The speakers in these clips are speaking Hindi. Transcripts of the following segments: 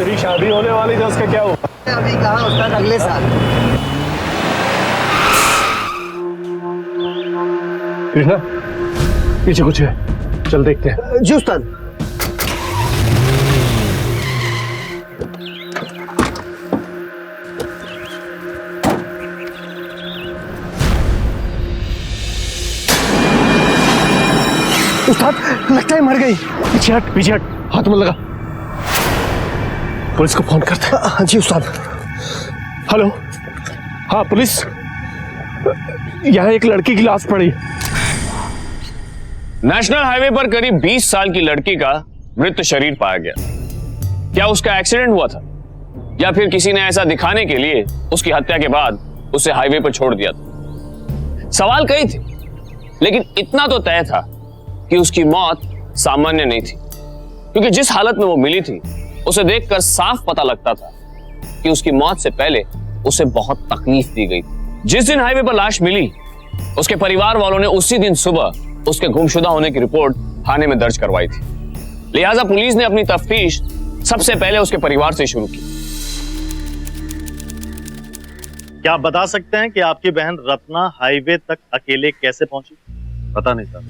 मेरी शादी होने वाली थी, उसका क्या हुआ? अभी कहाँ उस्ताद, अगले साल। कृष्णा पीछे कुछ है, चल देखते हैं। जी उस्ताद। उस्ताद लगता है मर गई। पीछे हट, पीछे हट, हाथ मत लगा। पुलिस को फोन करते हैं। हाँ जी उस्ताद। हेलो, हाँ पुलिस, यहाँ एक लड़की की लाश पड़ी। नेशनल हाईवे पर करीब 20 साल की लड़की का मृत शरीर पाया गया। क्या उसका एक्सीडेंट हुआ था या फिर किसी ने ऐसा दिखाने के लिए उसकी हत्या के बाद उसे हाईवे पर छोड़ दिया था? सवाल कई थे, लेकिन इतना तो तय था कि उसकी मौत सामान्य नहीं थी, क्योंकि जिस हालत में वो मिली थी उसे देखकर साफ पता लगता था कि उसकी मौत से पहले उसे बहुत तकलीफ दी गई थी। जिस दिन हाईवे पर लाश मिली, उसके परिवार वालों ने उसी दिन सुबह उसके गुमशुदा होने की रिपोर्ट थाने में दर्ज करवाई थी। लिहाजा पुलिस ने अपनी तफ्तीश सबसे पहले उसके परिवार से शुरू की। क्या आप बता सकते हैं कि आपकी बहन रत्ना हाईवे तक अकेले कैसे पहुंची? पता नहीं सर,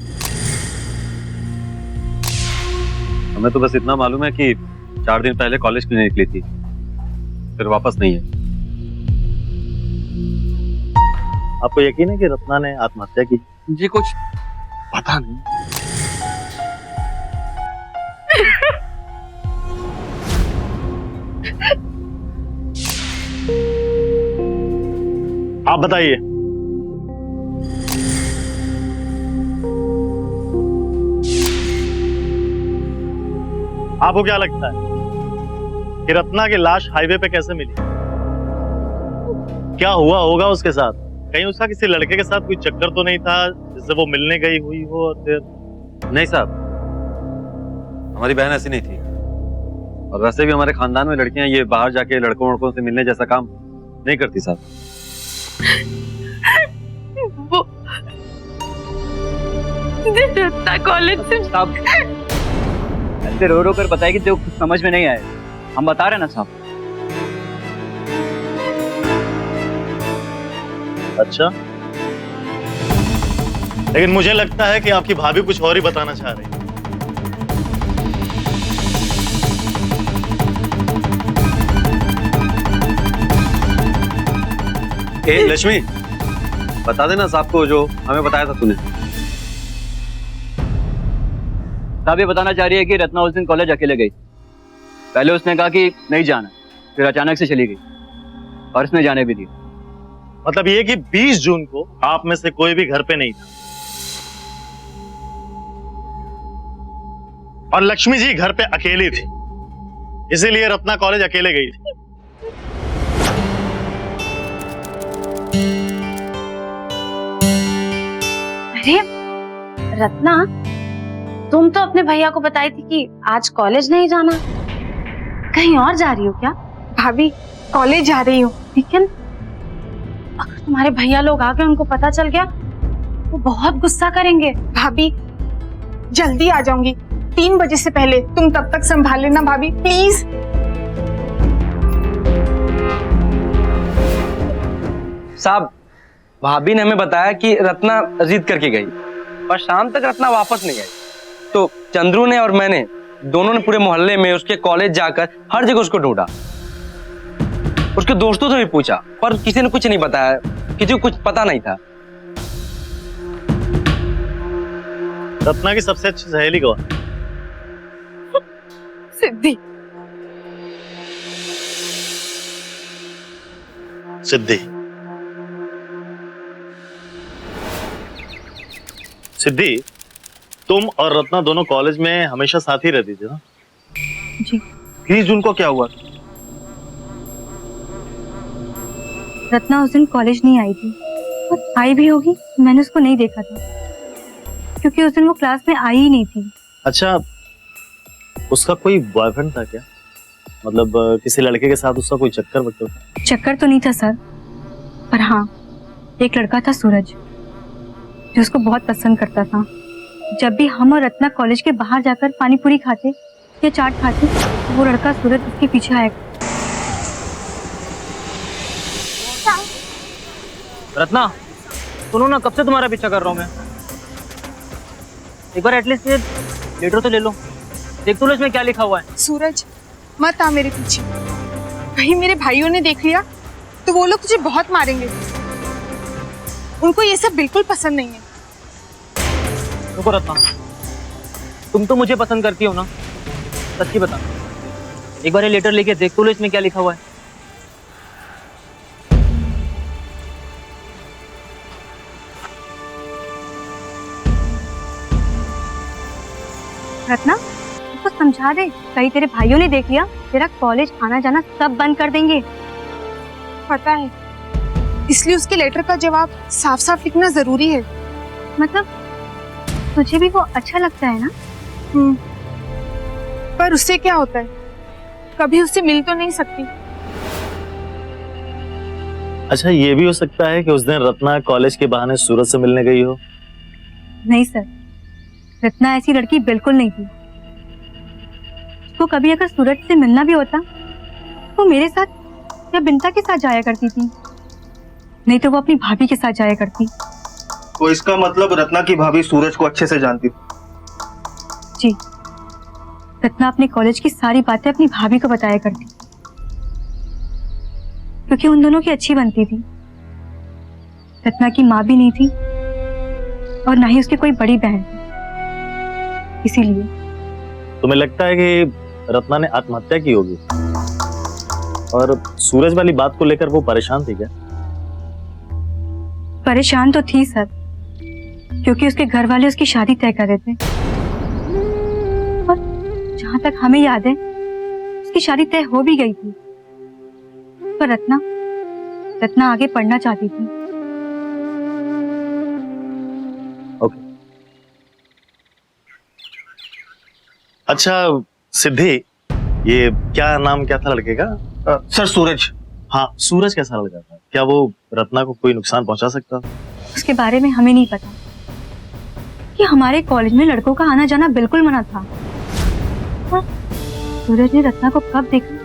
हमें तो बस इतना मालूम है कि 4 दिन पहले कॉलेज के लिए निकली थी, फिर वापस नहीं है। आपको यकीन है कि रत्ना ने आत्महत्या की? जी कुछ पता नहीं। आप बताइए। आपको क्या लगता है कि रत्ना की लाश हाईवे पे कैसे मिली? क्या हुआ होगा उसके साथ? कहीं उसका किसी लड़के के साथ कोई चक्कर तो नहीं था जिससे वो मिलने गई हुई हो? और फिर नहीं साहब, हमारी बहन ऐसी नहीं थी, और वैसे भी हमारे खानदान में लड़कियां ये बाहर जाके लड़कों लड़कों से मिलने जैसा काम नहीं करती साहब। वो रत्ना कॉलेज से साहब ऐसे रो रो कर बताया कि तेरे कुछ समझ में नहीं आए, हम बता रहे ना साहब। अच्छा, लेकिन मुझे लगता है कि आपकी भाभी कुछ और ही बताना चाह रही है। लक्ष्मी, बता देना साहब को जो हमें बताया था तूने। साहब ये बताना चाह रही है कि रत्ना उस दिन कॉलेज अकेले गई। पहले उसने कहा कि नहीं जाना, फिर अचानक से चली गई और इसने जाने भी दिया। मतलब ये कि 20 जून को आप में से कोई भी घर पे नहीं था, और लक्ष्मी जी घर पे अकेली थी, इसीलिए रत्ना कॉलेज अकेले गई थी। अरे रत्ना, तुम तो अपने भैया को बताई थी कि आज कॉलेज नहीं जाना, कहीं और जा रही हो क्या? भाभी कॉलेज जा रही हूँ। लेकिन अगर तुम्हारे भैया लोग आ गए, उनको पता चल गया, वो बहुत गुस्सा करेंगे। भाभी जल्दी आ जाऊंगी 3 बजे से पहले, तुम तब तक संभाल लेना भाभी प्लीज। साहब भाभी ने हमें बताया कि रत्ना जिद करके गई और शाम तक रत्ना वापस नहीं आई, तो चंद्रू ने और मैंने दोनों ने पूरे मोहल्ले में उसके कॉलेज जाकर हर जगह उसको ढूंढा, उसके दोस्तों से भी पूछा, पर किसी ने कुछ नहीं बताया, किसी को कुछ पता नहीं था। रत्ना की सबसे अच्छी सहेली कौन? सिद्धि। सिद्धि। सिद्धि, तुम और रत्ना दोनों कॉलेज में हमेशा साथ ही रहती थी ना? जी। 20 जून को क्या हुआ? रत्ना उस दिन कॉलेज नहीं आई थी, और आई भी होगी मैंने उसको नहीं देखा था, क्योंकि उस दिन वो क्लास में आई ही नहीं थी। अच्छा, उसका कोई बॉयफ्रेंड था क्या? मतलब किसी लड़के के साथ उसका कोई चक्कर वक्कर था? चक्कर तो नहीं था सर, पर हाँ एक लड़का था सूरज, जो उसको बहुत पसंद करता था। जब भी हम और रत्ना कॉलेज के बाहर जाकर पानी पूरी खाते या चाट खाते, वो लड़का सूरज उसके पीछे आएगा। रत्ना सुनो ना, कब से तुम्हारा पीछा कर रहा हूँ मैं। एक बार एटलीस्ट ये लेटर तो ले लो, देख तो लो इसमें क्या लिखा हुआ है। सूरज मत आ मेरे पीछे, कहीं मेरे भाइयों ने देख लिया तो वो लोग तुझे बहुत मारेंगे। उनको ये सब बिल्कुल पसंद नहीं है। रुको रत्ना, तुम तो मुझे पसंद करती हो ना, सच्ची बता। एक बार ये लेटर लेके देख तो लो इसमें क्या लिखा हुआ है। रत्ना उसको समझा दे, कहीं तेरे भाइयों ने देख लिया तेरा कॉलेज आना जाना सब बंद कर देंगे। पता है, इसलिए उसके लेटर का जवाब साफ साफ लिखना जरूरी है। मतलब तुझे भी वो अच्छा लगता है ना? पर उससे क्या होता है, कभी उससे मिल तो नहीं सकती। अच्छा, ये भी हो सकता है कि उस दिन रत्ना कॉलेज के बहाने सूरज से मिलने गई हो। नहीं सर, रत्ना ऐसी लड़की बिल्कुल नहीं थी। उसको कभी अगर सूरज से मिलना भी होता वो मेरे साथ या बिंता के साथ जाया करती थी, नहीं तो वो अपनी भाभी के साथ जाया करती। तो इसका मतलब रत्ना की भाभी सूरज को अच्छे से जानती थी। जी, रत्ना अपने कॉलेज की सारी बातें अपनी भाभी को बताया करती, क्योंकि उन दोनों की अच्छी बनती थी। रत्ना की माँ भी नहीं थी और ना ही उसकी कोई बड़ी बहन थी, इसीलिए। तुम्हें लगता है कि रत्ना ने आत्महत्या की होगी और सूरज वाली बात को लेकर वो परेशान थी क्या? परेशान तो थी सर, क्योंकि उसके घर वाले उसकी शादी तय कर रहे थे और जहां तक हमें याद है उसकी शादी तय हो भी गई थी। पर रत्ना आगे पढ़ना चाहती थी। ओके। अच्छा सिद्धि, ये नाम क्या था लड़के का? सर सूरज। हाँ, सूरज कैसा लड़का था? क्या वो रत्ना को कोई नुकसान पहुंचा सकता था? उसके बारे में हमें नहीं पता कि हमारे कॉलेज में लड़कों का आना जाना बिल्कुल मना था। हाँ, सूरज ने रत्ना को कब देखा,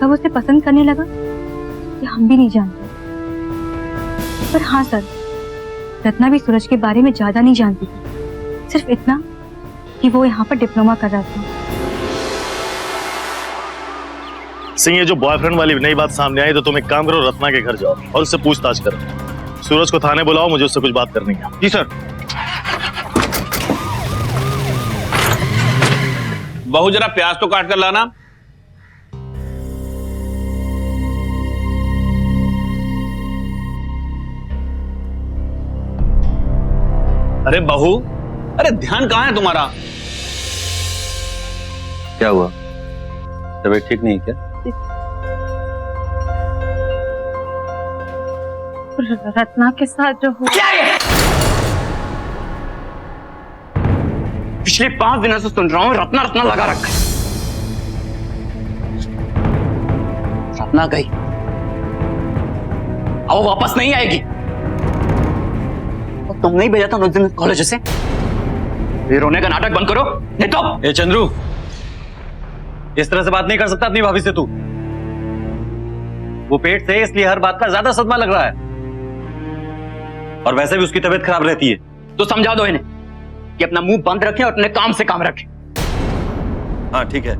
कब उसे पसंद करने लगा, ये हम भी नहीं जानते। पर हाँ सर, रत्ना भी सूरज के बारे में ज्यादा नहीं जानती थी, सिर्फ इतना कि वो यहाँ पर डिप्लोमा कर रहा था। सिंह, ये जो बॉयफ्रेंड वाली नई बात सामने आई तो तुम एक काम करो, रत्ना के घर जाओ और उससे पूछताछ करो। सूरज को थाने बुलाओ, मुझे उससे कुछ बात करनी है। जी सर। बहू जरा प्याज तो काट कर लाना। अरे बहू, अरे ध्यान कहाँ है तुम्हारा? क्या हुआ, तबीयत ठीक नहीं है क्या? रत्ना के साथ जो हुआ। क्या है? पिछले 5 दिनों से सुन रहा हूं रत्ना रत्ना लगा रखा है। रत्ना गई, अब वो वापस नहीं आएगी। और तुम नहीं भेजा था उस दिन कॉलेज से? ये रोने का नाटक बंद करो, नहीं तो। ए चंद्रू, इस तरह से बात नहीं कर सकता अपनी भाभी से तू। वो पेट से, इसलिए हर बात का ज्यादा सदमा लग रहा है, और वैसे भी उसकी तबीयत खराब रहती है। तो समझा दो इन्हें कि अपना मुंह बंद रखें और अपने काम से काम रखें। हाँ ठीक है।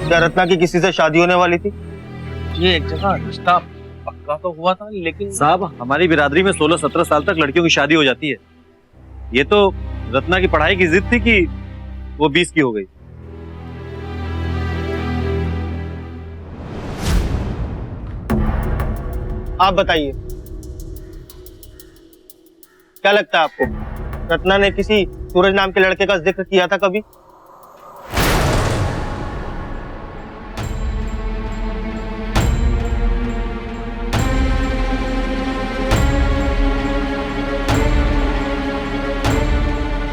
क्या रत्ना की किसी से शादी होने वाली थी? ये एक जगह रिश्ता पक्का तो हुआ था, लेकिन साहब, हमारी बिरादरी में 16-17 साल तक लड़कियों की शादी हो जाती है। ये तो रत्ना की पढ़ाई की जिद थी कि वो 20 की हो गई। आप बताइए, क्या लगता है आपको? रत्ना ने किसी सूरज नाम के लड़के का जिक्र किया था कभी?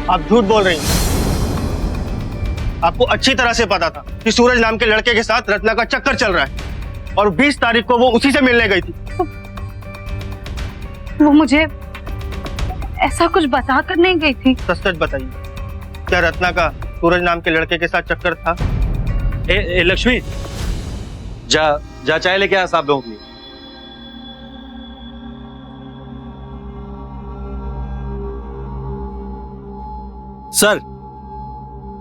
आप झूठ बोल रही हैं। आपको अच्छी तरह से पता था कि सूरज नाम के लड़के के साथ रत्ना का चक्कर चल रहा है और 20 तारीख को वो उसी से मिलने गई थी। वो मुझे ऐसा कुछ बता कर नहीं गई थी। सच बताइए, क्या रत्ना का सूरज नाम के लड़के के साथ चक्कर था? ए लक्ष्मी, जा चाय लेके आ साहब लोगों के लिए। सर,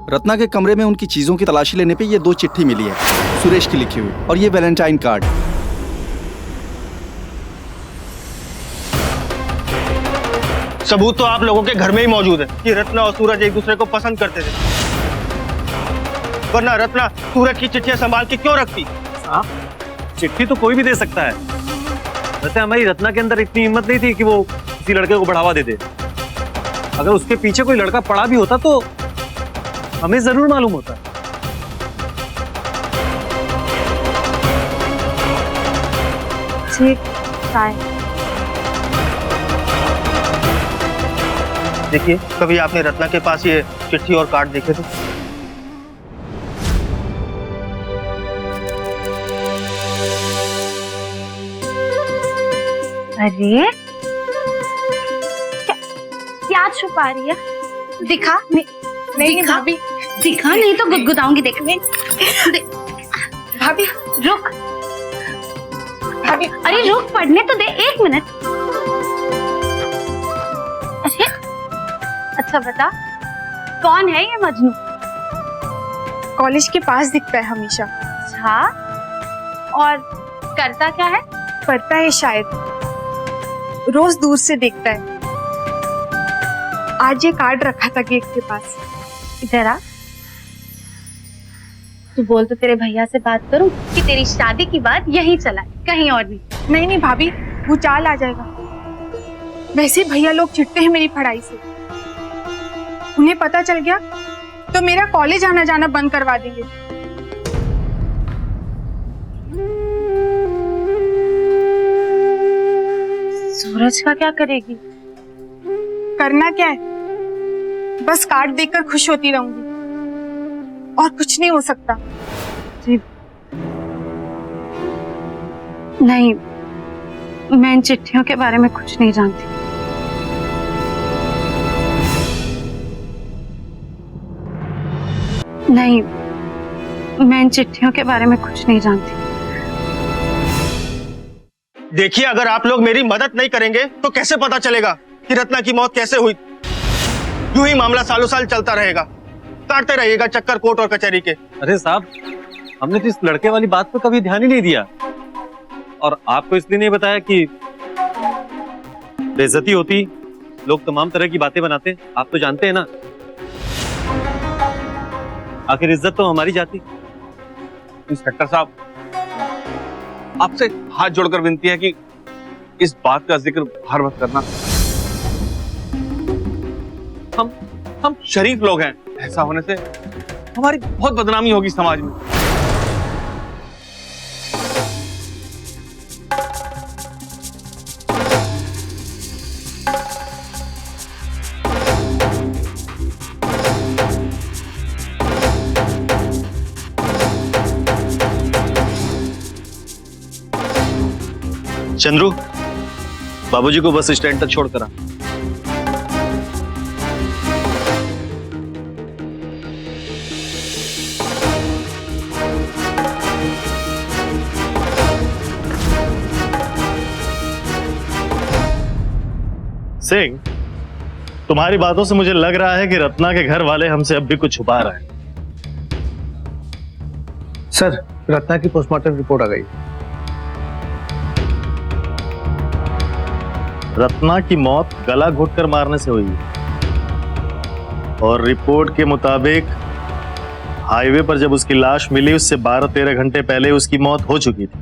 रत्ना के कमरे में उनकी चीजों की तलाशी लेने पे ये 2 चिट्ठी मिली है, सुरेश की लिखी हुई, और ये वैलेंटाइन कार्ड। सबूत तो आप लोगों के घर में ही मौजूद है कि रत्ना और सूरज एक दूसरे को पसंद करते थे, वरना रत्ना सूरज की चिट्ठियां संभाल के क्यों रखती? चिट्ठी तो कोई भी दे सकता है। वैसे हमारी रत्ना के अंदर इतनी हिम्मत नहीं थी कि वो किसी लड़के को बढ़ावा दे दे। अगर उसके पीछे कोई लड़का पड़ा भी होता तो हमें जरूर मालूम होता। ठीक, चाय। देखिए, कभी आपने रत्ना के पास ये चिट्ठी और कार्ड देखे थे? अरे क्या छुपा रही है? दिखा। नहीं भाभी, दिखा नहीं तो गुदगुदाऊंगी। देख भाभी, रुक भाभी। अरे रुक, पढ़ने तो दे, 1 मिनट। अरे अच्छा बता, कौन है ये मजनू? कॉलेज के पास दिखता है हमेशा। अच्छा, और करता क्या है? पढ़ता है शायद, रोज दूर से देखता है। आज ये कार्ड रखा था गेट के पास। इधर आ। तू बोल तो तेरे भैया से बात करूं कि तेरी शादी की बात यहीं चलाए, कहीं और नहीं। नहीं भाभी, वो चाल आ जाएगा। वैसे भैया लोग चिढ़ते हैं मेरी पढ़ाई से। उन्हें पता चल गया तो मेरा कॉलेज आना जाना बंद करवा देंगे। सूरज का क्या करेगी? करना क्या है, बस कार्ड देखकर खुश होती रहूंगी, और कुछ नहीं हो सकता। नहीं, मैं इन चिट्ठियों के बारे में कुछ नहीं जानती। नहीं, मैं इन चिट्ठियों के बारे में कुछ नहीं जानती। देखिए, अगर आप लोग मेरी मदद नहीं करेंगे तो कैसे पता चलेगा कि रत्ना की मौत कैसे हुई? यूं ही मामला सालों साल चलता रहेगा, काटते रहिएगा चक्कर कोर्ट और कचहरी के। अरे साहब, हमने तो इस लड़के वाली बात पर कभी ध्यान ही नहीं दिया, और आपको इसलिए नहीं बताया कि बेइज्जती होती, लोग तमाम तरह की बातें बनाते। आप तो जानते हैं ना, आखिर इज्जत तो हमारी जाती। इंस्पेक्टर साहब, आपसे हाथ जोड़कर विनती है कि इस बात का जिक्र हर वक्त करना। हम शरीफ लोग हैं, ऐसा होने से हमारी बहुत बदनामी होगी समाज में। चंद्रू, बाबूजी को बस स्टैंड तक छोड़ कर आ। सिंह, तुम्हारी बातों से मुझे लग रहा है कि रत्ना के घर वाले हमसे अब भी कुछ छुपा रहे हैं। सर, रत्ना की पोस्टमार्टम रिपोर्ट आ गई। रत्ना की मौत गला घोटकर मारने से हुई है, और रिपोर्ट के मुताबिक हाईवे पर जब उसकी लाश मिली उससे 12-13 घंटे पहले उसकी मौत हो चुकी थी,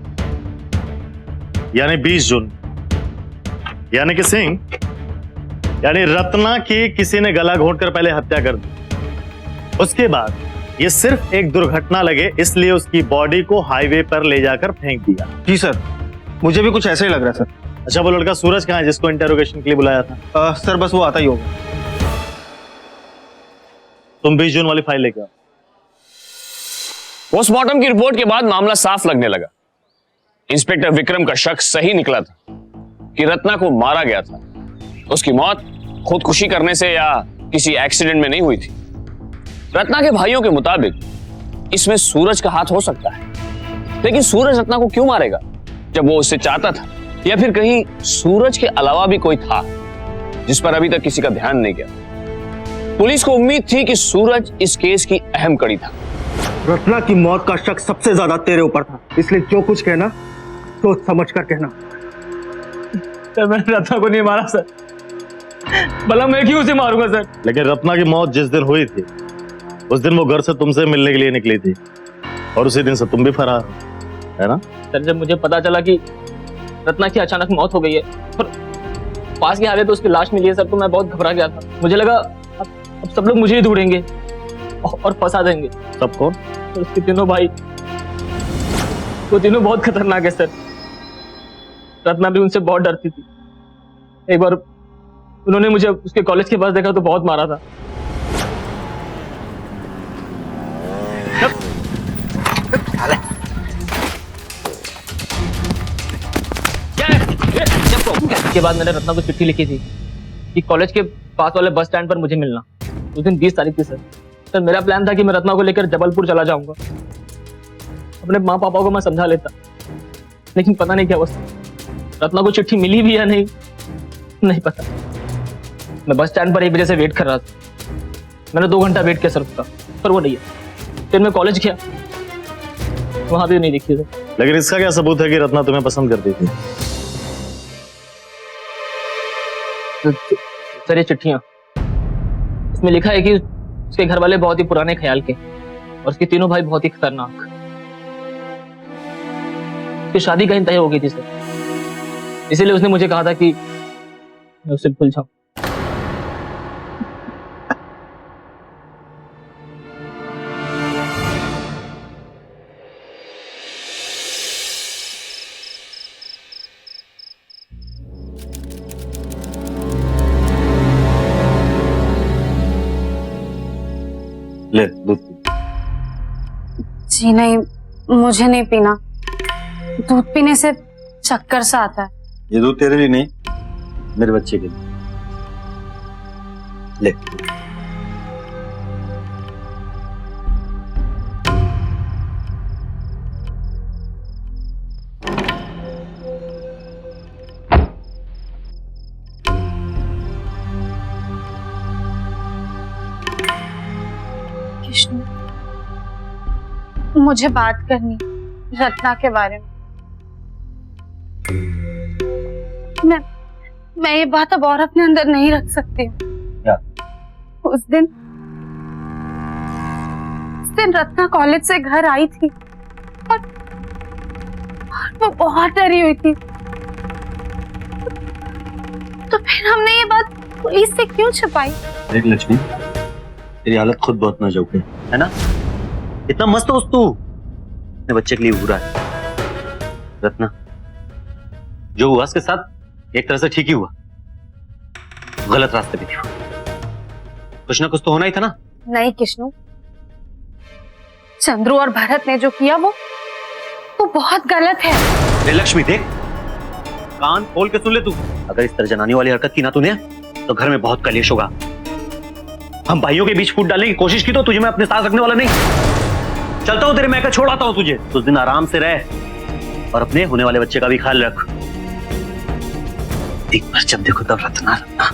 यानी 20 जून। यानी कि सिंह, यानी रत्ना की किसी ने गला घोंटकर पहले हत्या कर दी, उसके बाद ये सिर्फ एक दुर्घटना लगे इसलिए उसकी बॉडी को हाईवे पर ले जाकर फेंक दिया। जी सर, मुझे भी कुछ ऐसा ही लग रहा है सर। अच्छा, वो लड़का सूरज कहाँ है जिसको इंटेरोगेशन के लिए बुलाया था? सर बस वो आता ही होगा। तुम 20 जून वाली फाइल लेके आओ। पोस्टमार्टम की रिपोर्ट के बाद मामला साफ लगने लगा। इंस्पेक्टर विक्रम का शक सही निकला था कि रत्ना को मारा गया था। उसकी मौत खुदकुशी करने से या किसी एक्सीडेंट में नहीं हुई थी। रत्ना के भाइयों के मुताबिक इसमें सूरज का हाथ हो सकता है, लेकिन सूरज रत्ना को क्यों मारेगा जब वो उससे चाहता था? या फिर कहीं सूरज के अलावा भी कोई था जिस पर अभी तक किसी का ध्यान नहीं गया? पुलिस को उम्मीद थी कि सूरज इस केस की अहम कड़ी था। रत्ना की मौत का शक सबसे ज्यादा तेरे ऊपर था, इसलिए जो कुछ कहना सोच समझ कर कहना। सर मैंने रत्ना को नहीं मारा सर, भला मैं क्यों उसे मारूंगा सर? लेकिन रत्ना की मौत जिस दिन हुई थी उस दिन वो घर से तुमसे मिलने के लिए निकली थी और उसी दिन से तुम भी फरार है ना? सर जब मुझे पता चला कि रत्ना की अचानक मौत हो गई है और पास के हालत में उसकी लाश मिली है सर, तो मैं बहुत घबरा गया था। मुझे लगा अब सब लोग मुझे ही ढूंढेंगे और फंसा देंगे। सब कौन? तो उसके तीनों भाई, वो तीनों बहुत खतरनाक है सर। रत्ना भी उनसे बहुत डरती थी। एक बार उन्होंने मुझे उसके कॉलेज के पास देखा तो बहुत मारा था। के बाद मैंने रत्ना को चिट्ठी लिखी थी कि कॉलेज के पास वाले बस स्टैंड पर मुझे मिलना। उस दिन 20 तारीख थी सर। मेरा प्लान था कि मैं रत्ना को लेकर जबलपुर चला जाऊंगा। अपने माँ पापा को मैं समझा लेता, लेकिन पता नहीं क्या हुआ। रत्ना को चिट्ठी मिली भी या नहीं पता। मैं बस स्टैंड पर 1 बजे से वेट कर रहा था। मैंने 2 घंटा वेट किया सर उसका, पर वो नहीं है। फिर मैं कॉलेज गया, वहां भी नहीं दिखी सर। लेकिन इसका क्या सबूत है कि रत्ना तुम्हें पसंद करती थी? सर ये चिट्ठियां, इसमें लिखा है कि उसके घर वाले बहुत ही पुराने ख्याल के और उसके तीनों भाई बहुत ही खतरनाक। उसकी शादी कहीं तय हो गई थी सर, इसीलिए उसने मुझे कहा था कि मैं उससे भूल जाऊं। ले दूध। जी नहीं, मुझे नहीं पीना। दूध पीने से चक्कर सा आता है। ये दूध तेरे लिए नहीं, मेरे बच्चे के लिए। ले। कृष्ण, मुझे बात करनी रत्ना के बारे में। मैं ये बात अब और अपने अंदर नहीं रख सकती। क्या? उस दिन रत्ना कॉलेज से घर आई थी और वो बहुत डरी हुई थी। तो फिर हमने ये बात पुलिस से क्यों छुपाई? देख लक्ष्मी, तेरी हालत खुद बहुत नाजुक है ना? इतना मस्त हो तू, अपने बच्चे के लिए बुरा है। रत्ना, जो हुआ उसके साथ एक तरह से ठीक ही हुआ, गलत रास्ते पे थी। कुछ ना कुछ तो होना ही था ना? नहीं कृष्णु, चंद्रू और भरत ने जो किया वो बहुत गलत है। लक्ष्मी देख, कान खोल के सुन ले तू। अगर इस तरह जनानी वाली हरकत की ना तूने तो घर में बहुत कलेश होगा। हम भाइयों के बीच फूट डालने की कोशिश की तो तुझे मैं अपने साथ रखने वाला नहीं। चलता हूं तेरे मैके, छोड़ आता हूं तुझे। उस दिन आराम से रह और अपने होने वाले बच्चे का भी ख्याल रख। एक बार जब देखो तब रत्ना रत्ना।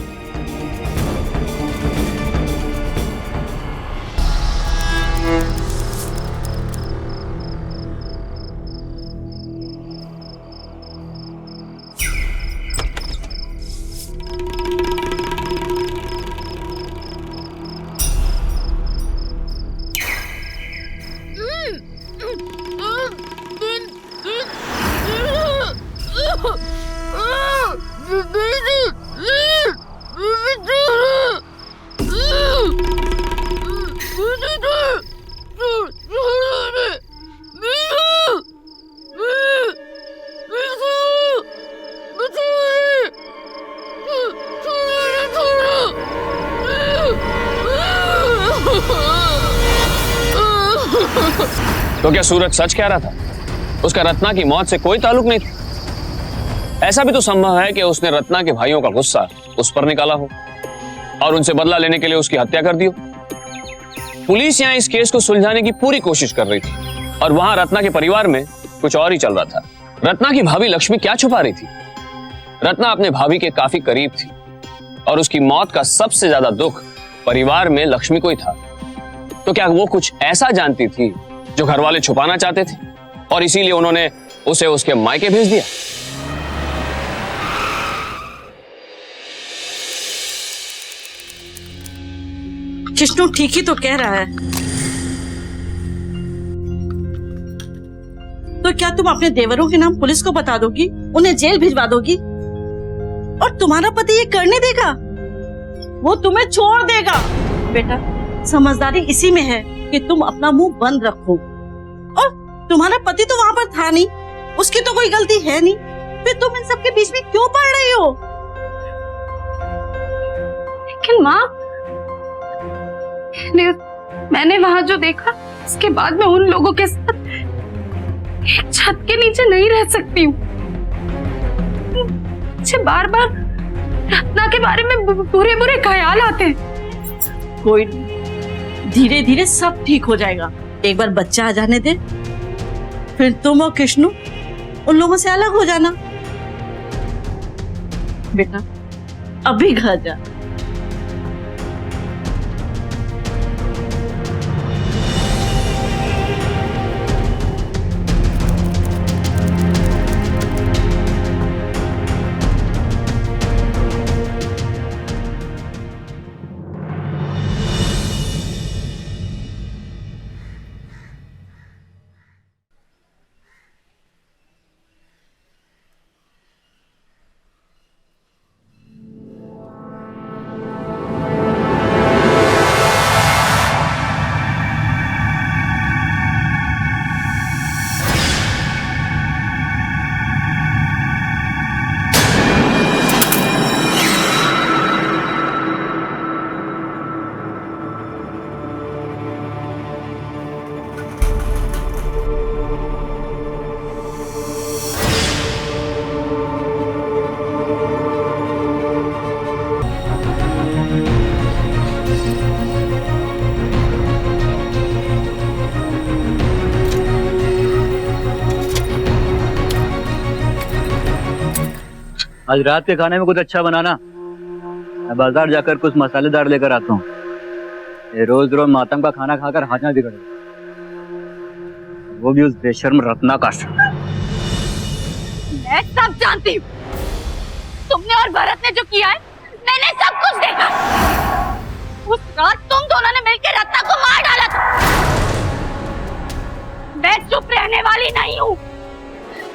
तो क्या सूरज सच कह रहा था? उसका रत्ना की मौत से कोई ताल्लुक नहीं था। ऐसा भी तो संभव है कि उसने रत्ना के भाइयों का गुस्सा उस पर निकाला हो और उनसे बदला लेने के लिए उसकी हत्या कर दी हो। पुलिस यहां इस केस को सुलझाने की पूरी कोशिश कर रही थी और वहां रत्ना के परिवार में कुछ और ही चल रहा था। रत्ना की भाभी लक्ष्मी क्या छुपा रही थी? रत्ना अपने भाभी के काफी करीब थी और उसकी मौत का सबसे ज्यादा दुख परिवार में लक्ष्मी को ही था। तो क्या वो कुछ ऐसा जानती थी जो घर वाले छुपाना चाहते थे और इसीलिए उन्होंने उसे उसके मायके भेज दिया? कृष्णु ठीक ही तो कह रहा है। तो क्या तुम अपने देवरों के नाम पुलिस को बता दोगी, उन्हें जेल भिजवा दोगी और तुम्हारा पति ये करने देगा? वो तुम्हें छोड़ देगा। बेटा, समझदारी इसी में है कि तुम अपना मुंह बंद रखो। और तुम्हारा पति तो वहां पर था नहीं, उसकी तो कोई गलती है नहीं, फिर तुम इन सब के बीच में क्यों पड़ रही हो? लेकिन माँ, मैंने वहां जो देखा, इसके बाद मैं उन लोगों के साथ एक छत के नीचे नहीं रह सकती हूँ। मुझे बार बार रत्ना के बारे में बुरे बुरे ख्याल आते हैं। कोई नहीं, धीरे धीरे सब ठीक हो जाएगा। एक बार बच्चा आ जाने दे, फिर तुम और कृष्णु उन लोगों से अलग हो जाना। बेटा, अभी घर जा। आज रात के खाने में कुछ अच्छा बनाना। मैं बाजार जाकर कुछ मसालेदार लेकर आता हूँ। ये रोज रोज मातम का खाना खाकर हाथना बिगड़ गया, वो भी उस बेशर्म रत्ना का। मैं सब जानती हूँ। तुमने और भरत ने जो किया है, मैंने सब कुछ देखा। उस रात तुम दोनों ने मिलकर रत्ना को मार डाला था। मैं चुप रहने वाली नहीं हूँ,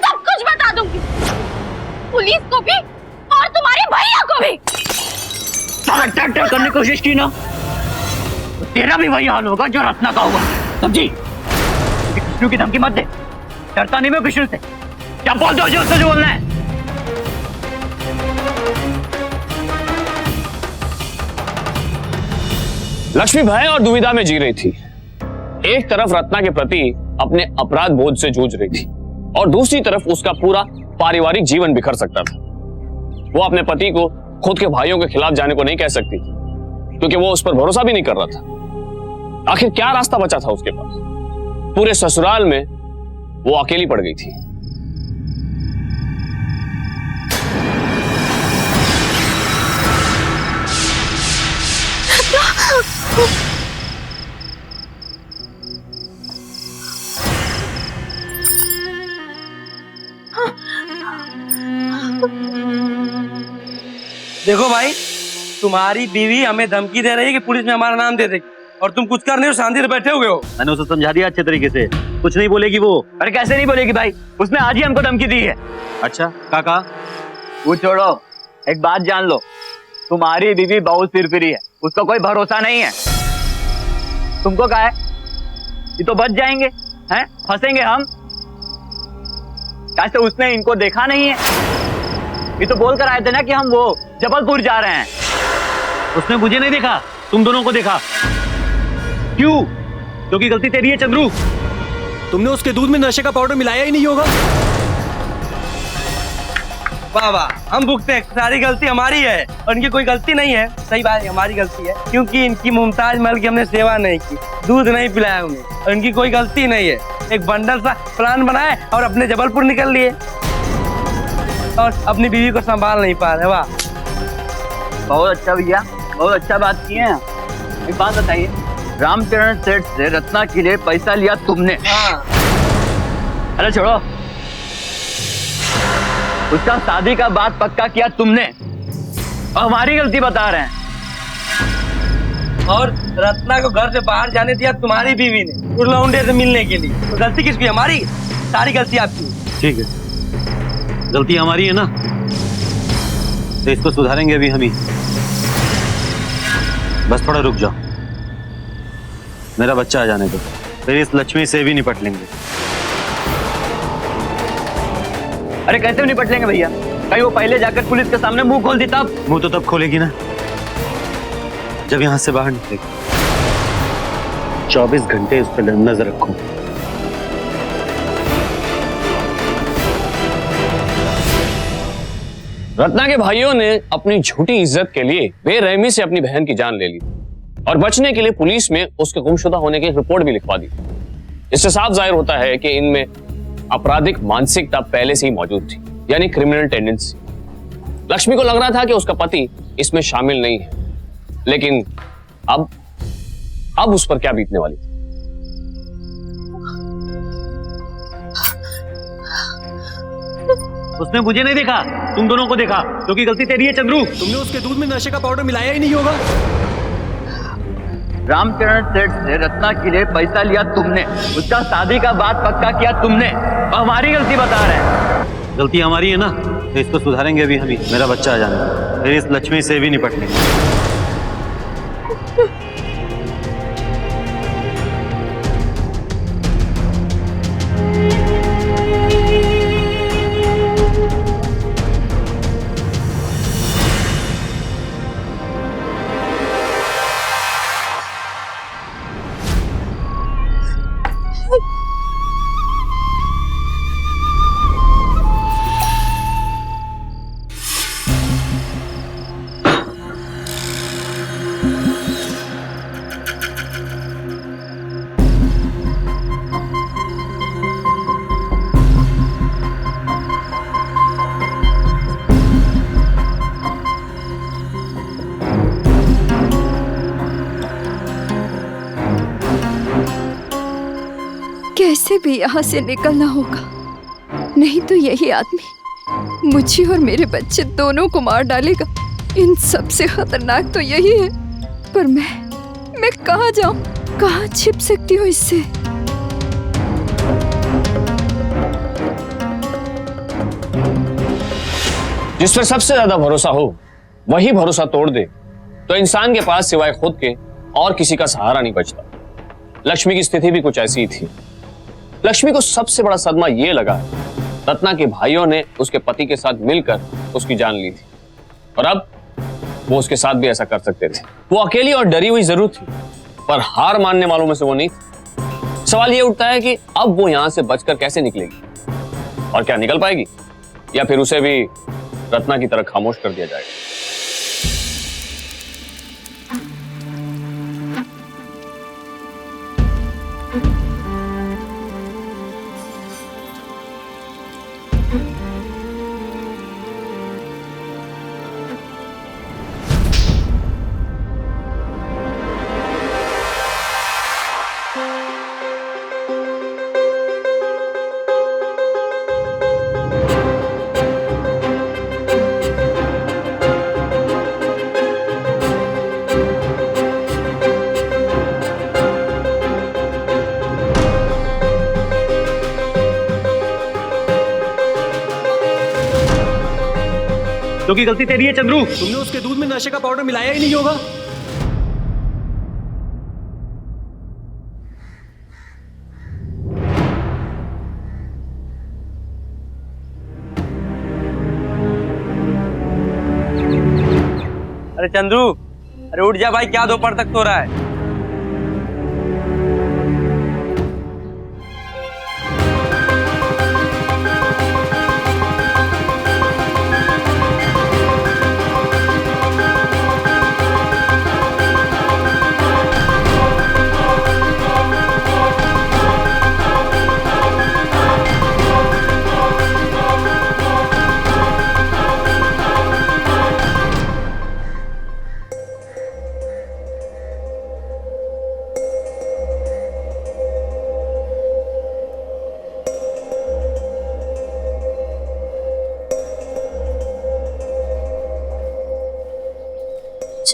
सब कुछ बता दूंगी, पुलिस को भी और तुम्हारे भैया को भी। अगर टक्कर करने की कोशिश की ना, तो तेरा भी वही हाल होगा जो रत्ना का हुआ, समझी? कृष्णु की धमकी मत दे, डरता नहीं मैं कृष्णु से। क्या बोल दो उससे जो बोलना है। लक्ष्मी भय और दुविधा में जी रही थी। एक तरफ रत्ना के प्रति अपने अपराध बोध से जूझ रही थी और दूसरी तरफ उसका पूरा पारिवारिक जीवन बिखर सकता था। वो अपने पति को खुद के भाइयों के खिलाफ जाने को नहीं कह सकती क्योंकि वो उस पर भरोसा भी नहीं कर रहा था। आखिर क्या रास्ता बचा था उसके पास? पूरे ससुराल में वो अकेली पड़ गई थी। देखो भाई, तुम्हारी बीवी हमें धमकी दे रही है कि पुलिस में हमारा नाम दे देगी और तुम कुछ कर नहीं हो, शांति से बैठे हुए हो। मैंने उसे समझा दिया अच्छे तरीके से, कुछ नहीं बोलेगी वो। अरे कैसे नहीं बोलेगी भाई, उसने आज ही हमको धमकी दी है। अच्छा, काका वो छोड़ो, एक बात जान लो, तुम्हारी बीवी बहुत सिरफिरी है, उसका कोई भरोसा नहीं है। तुमको क्या है, ये तो बच जाएंगे, हैं? फंसेंगे हम। कैसे उसने इनको देखा नहीं है? ये तो बोल कर आए थे ना कि हम वो जबलपुर जा रहे हैं। उसने मुझे नहीं देखा, तुम दोनों को देखा। क्यों? क्योंकि गलती तेरी है चंद्रू। तुमने उसके दूध में नशे का पाउडर मिलाया ही नहीं होगा। वाह वाह, हम भुगते हैं, सारी गलती हमारी है और इनकी कोई गलती नहीं है। सही बात है, हमारी गलती है क्योंकि इनकी मुमताज महल की हमने सेवा नहीं की, दूध नहीं पिलाया उन्हें और इनकी कोई गलती नहीं है। एक बंडल सा प्लान बनाए और अपने जबलपुर निकल लिए और अपनी बीवी को संभाल नहीं पा रहे। वाह, बहुत अच्छा भैया, बहुत अच्छा बात की है। एक बात बताइए, रामचरण सेठ से रत्ना के लिए पैसा लिया तुमने? हाँ। अरे छोड़ो, उसका शादी का बात पक्का किया तुमने और हमारी गलती बता रहे हैं। और रत्ना को घर से बाहर जाने दिया तुम्हारी बीवी ने उर्लौंडे से मिलने के लिए। तो गलती किसकी? हमारी। सारी गलती आपकी। ठीक है, गलती हमारी है ना, तो इसको सुधारेंगे अभी हम ही। बस थोड़ा रुक जाओ, मेरा बच्चा आ जाने दो, फिर इस लक्ष्मी से भी निपट लेंगे। अरे कैसे निपट लेंगे भैया? कहीं वो पहले जाकर पुलिस के सामने मुंह खोल दी तब? मुंह तो तब खोलेगी ना जब यहां से बाहर निकलेगी। 24 घंटे उस पर नजर रखो। रत्ना के भाइयों ने अपनी झूठी इज्जत के लिए बेरहमी से अपनी बहन की जान ले ली और बचने के लिए पुलिस में उसके गुमशुदा होने की रिपोर्ट भी लिखवा दी। इससे साफ जाहिर होता है कि इनमें आपराधिक मानसिकता पहले से ही मौजूद थी, यानी क्रिमिनल टेंडेंसी। लक्ष्मी को लग रहा था कि उसका पति इसमें शामिल नहीं है, लेकिन अब उस पर क्या बीतने वाली थी? उसने मुझे नहीं देखा, तुम दोनों को देखा, क्योंकि गलती तेरी है चंद्रू। तुमने उसके दूध में नशे का पाउडर मिलाया ही नहीं होगा। रामचरण सेठ से रत्ना के लिए पैसा लिया तुमने, उसका शादी का बात पक्का किया तुमने और हमारी गलती बता रहे हैं। गलती हमारी है ना, तो इसको सुधारेंगे अभी हम ही। मेरा बच्चा आ जाने दो, फिर इस लक्ष्मी से भी निपट लेंगे। कैसे भी यहाँ से निकलना होगा, नहीं तो यही आदमी मुझे और मेरे बच्चे दोनों को मार डालेगा। इन सबसे खतरनाक तो यही है, पर मैं कहाँ जाऊँ, कहाँ छिप सकती हूँ इससे? जिस पर सबसे ज्यादा भरोसा हो वही भरोसा तोड़ दे तो इंसान के पास सिवाय खुद के और किसी का सहारा नहीं बचता। लक्ष्मी की स्थिति भी कुछ ऐसी ही थी। लक्ष्मी को सबसे बड़ा सदमा यह लगा रत्ना के भाइयों ने उसके पति के साथ मिलकर उसकी जान ली थी और अब वो उसके साथ भी ऐसा कर सकते थे। वो अकेली और डरी हुई जरूर थी, पर हार मानने वालों में से वो नहीं थी। सवाल ये उठता है कि अब वो यहां से बचकर कैसे निकलेगी और क्या निकल पाएगी, या फिर उसे भी रत्ना की तरह खामोश कर दिया जाएगा। क्योंकि गलती तेरी है चंद्रू। तुमने उसके दूध में नशे का पाउडर मिलाया ही नहीं होगा। अरे चंद्रू, अरे उठ जा भाई, क्या दोपहर तक सो रहा है?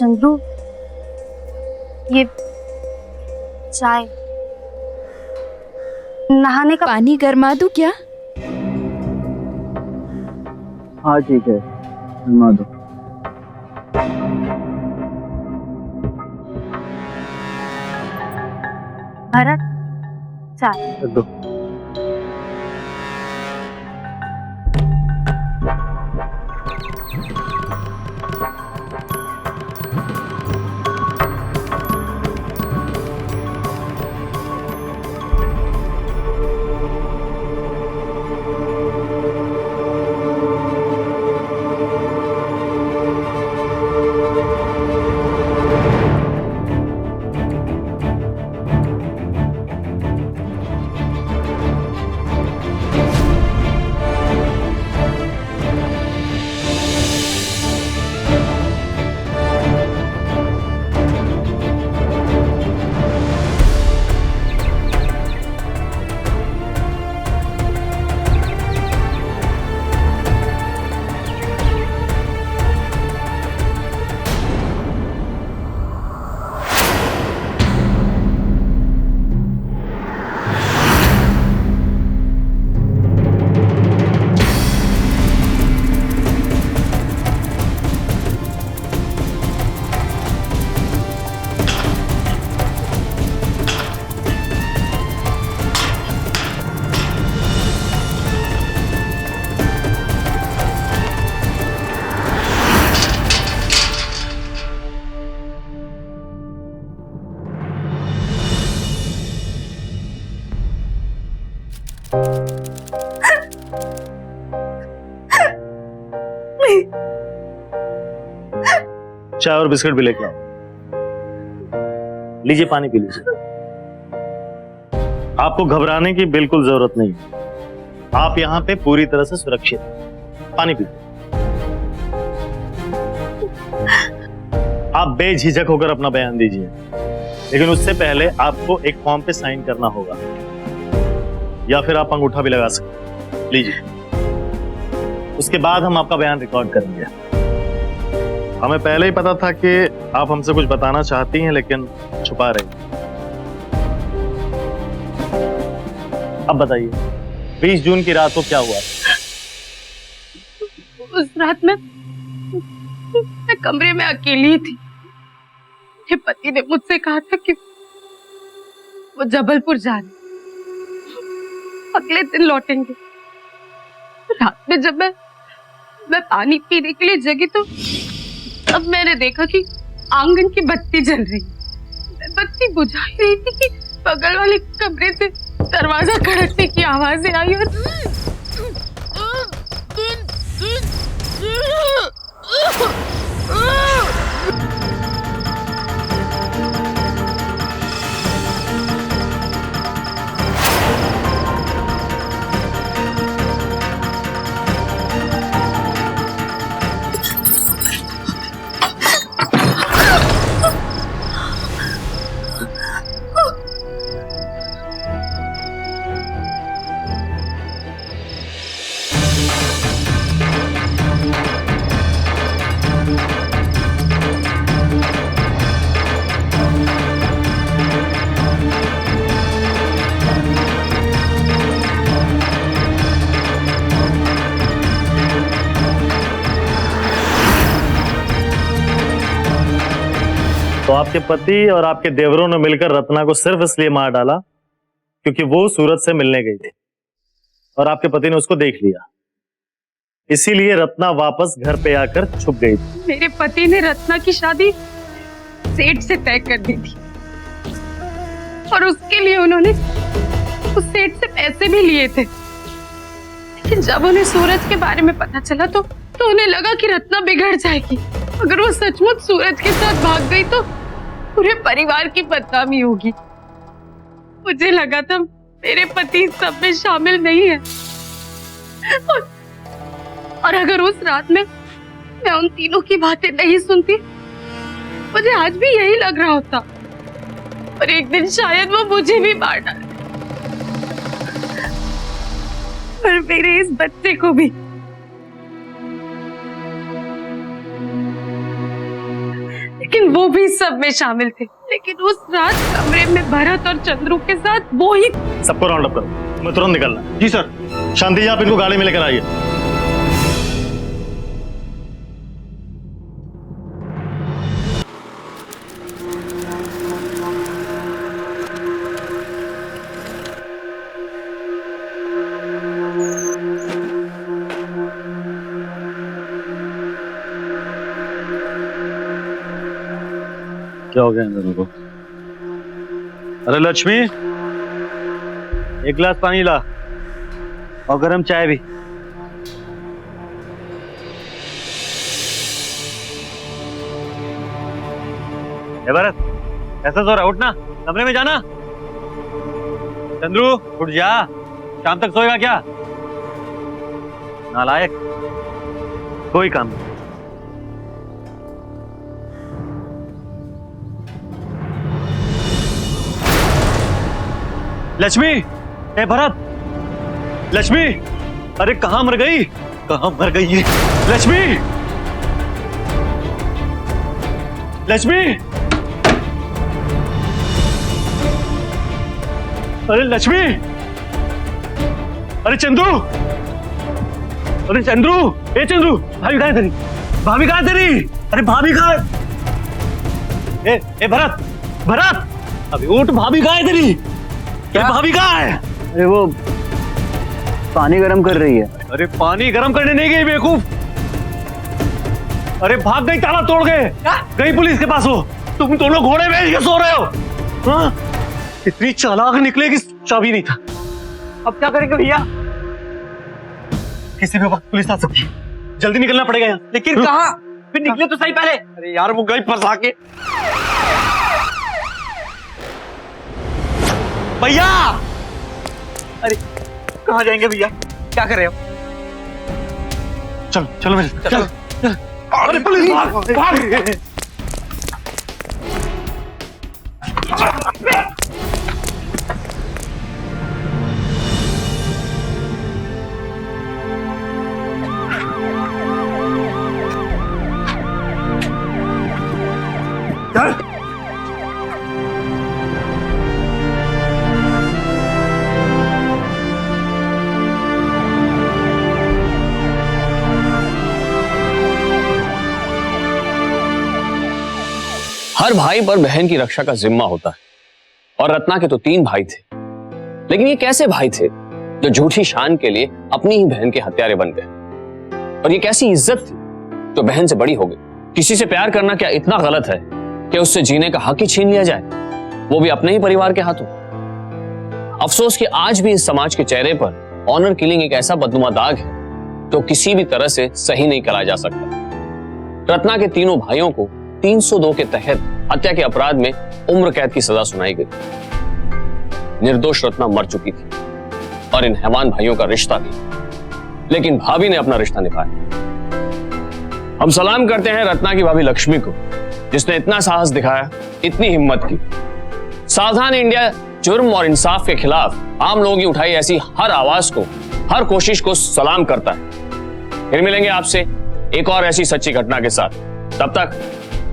चंद्रू, ये चाय, नहाने का पानी गरमा दूं क्या? हाँ ठीक है, घुमा दो। भरत, चाय। दो। चाय और बिस्किट भी लेके आओ। लीजिए, पानी पी लीजिए। आपको घबराने की बिल्कुल जरूरत नहीं है। आप यहाँ पे पूरी तरह से सुरक्षित हैं। पानी पी। आप बेझिझक होकर अपना बयान दीजिए, लेकिन उससे पहले आपको एक फॉर्म पे साइन करना होगा, या फिर आप अंगूठा भी लगा सकते हैं। लीजिए, उसके बाद हम आपका बयान रिकॉर्ड करेंगे। हमें पहले ही पता था कि आप हमसे कुछ बताना चाहती हैं, लेकिन छुपा रही। अब बताइए, 20 जून की रात को क्या हुआ? उस रात मैं कमरे में अकेली थी। मेरे पति ने मुझसे कहा था कि वो जबलपुर जा रहे, अगले दिन लौटेंगे। रात में जब मैं पानी पीने के लिए जगी तो तब मैंने देखा कि आंगन की बत्ती जल रही। मैं बत्ती बुझा ही रही थी कि बगल वाले कमरे से दरवाजा खड़कने की आवाजें आई और तो आपके पति और आपके देवरों ने मिलकर रत्ना को सिर्फ इसलिए मार डाला क्योंकि वो सूरज से मिलने गई थी और आपके पति ने उसको देख लिया, इसीलिए रत्ना वापस घर पे आकर छुप गई थी। मेरे पति ने रत्ना की शादी सेठ से तय कर दी थी और उसके लिए उन्होंने उस सेठ से पैसे भी लिए थे। लेकिन जब उन्हें सूरज के बारे में पता चला तो उन्हें लगा कि रत्ना बिगड़ जाएगी। अगर वो सचमुच सूरज के साथ भाग गई तो पूरे परिवार की बदनामी होगी। मुझे लगा था मेरे पति सब में शामिल नहीं है और अगर उस रात में मैं उन तीनों की बातें नहीं सुनती, मुझे आज भी यही लग रहा होता और एक दिन शायद वो मुझे भी मार डाले और मेरे इस बच्चे को भी। लेकिन वो भी सब में शामिल थे, लेकिन उस रात कमरे में भरत और चंद्रू के साथ वो ही। सबको राउंड अप करो, मैं तुरंत निकलना। जी सर। शांति जी, आप इनको गाड़ी में लेकर आइए। क्या हो गया इन दोनों को? अरे लक्ष्मी, एक गिलास पानी ला और गरम चाय भी। ए भरत, ऐसा सो रहा, उठ ना, कमरे में जाना। चंद्रू उठ जा, शाम तक सोएगा क्या? नालायक, कोई काम नहीं। लक्ष्मी, ए भरत, लक्ष्मी, अरे कहां मर गई? कहां मर गई ये लक्ष्मी? लक्ष्मी, अरे लक्ष्मी, अरे चंद्रू, अरे चंद्रू, ए चंद्रू, भाभी कहां है तेरी? भाभी कहां है तेरी? अरे भाभी कहां है? ए भरत, भरत, अभी उठ, भाभी कहां है तेरी? क्या भाभी कहाँ है? अरे वो पानी गर्म कर रही है। अरे पानी गर्म करने नहीं गई बेवकूफ, अरे भाग गई, ताला तोड़ गए, गई पुलिस के पास हो। तुम दोनों घोड़े बेच के सो रहे हो। हाँ? इतनी चालाक निकले कि चाबी नहीं था। अब क्या करेंगे भैया? किसी भी वक्त पुलिस आ सकती है, जल्दी निकलना पड़ेगा यहाँ। लेकिन कहाँ? फिर निकले तो सही पहले। अरे यार वो गई फंसा के। भैया, अरे कहाँ जाएंगे भैया? क्या कर रहे हो? चलो चलो मेरे, चल। अरे पुलिस, भाग भाग। हर भाई पर बहन की रक्षा का जिम्मा होता है, और रत्ना के तो 3 भाई थे, लेकिन ये कैसे भाई थे जो झूठी शान के लिए अपनी ही बहन के हत्यारे बन गए? और ये कैसी इज्जत थी जो बहन से बड़ी हो गई? किसी से प्यार करना क्या इतना गलत है कि उससे जीने का हक ही छीन लिया जाए, वो भी अपने ही परिवार के हाथों? अफसोस कि आज भी इस समाज के चेहरे पर ऑनर किलिंग एक ऐसा बदनुमा दाग है जो किसी भी तरह से सही नहीं करा जा सकता। रत्ना के तीनों भाइयों को 302 के तहत हत्या के अपराध में उम्र कैद की सजा सुनाई गई। निर्दोष रत्ना मर चुकी थी और इन हैवान भाइयों का रिश्ता भी, लेकिन भाभी ने अपना रिश्ता निभाया। हम सलाम करते हैं रत्ना की भाभी लक्ष्मी को, जिसने इतना साहस दिखाया, इतनी हिम्मत की। सावधान इंडिया जुर्म और इंसाफ के खिलाफ आम लोगों की उठाई ऐसी हर आवाज को, हर कोशिश को सलाम करता है। फिर मिलेंगे आपसे एक और ऐसी सच्ची घटना के साथ। तब तक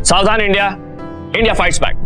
सावधान इंडिया, इंडिया फाइट्स बैक।